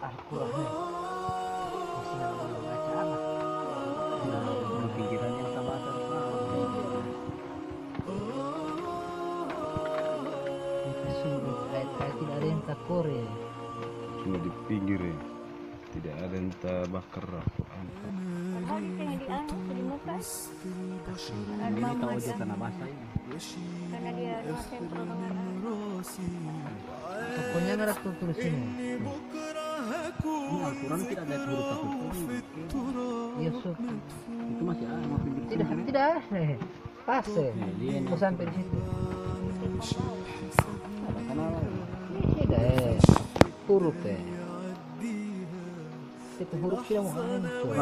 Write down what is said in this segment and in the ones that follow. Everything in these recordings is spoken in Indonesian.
Al-Quran masih nggak mau baca apa? Di pinggiran yang sama sama. Kita suruh ayat-ayat tidak ada yang tak Korea. Cuma di pinggir ya. Tidak ada yang bakar Al-Quran. Padahal di tengah di anu di muka. Ada Ini mama tahu di aja anu. tanah basah ini. Karena dia dosen perkembangan. Pokoknya nggak ada tulis ini. Ini Al-Quran tidak ada huruf satu pun. Iya Sob. Itu masih ada mau pinggir Tidak pinggir. ada. Pas ya. Mau sampai di situ. Ada kanal. Tidak huruf ya. Itu huruf sudah mau hancur.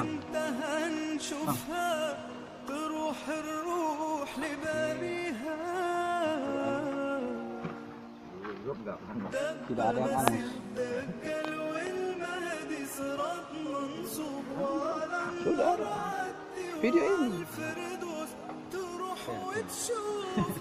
تروح الروح لبابها Tidak ada yang aneh. الدجل والمهدي صراط منصوب Sudah ada video ini. الفردوس تروح وتشوف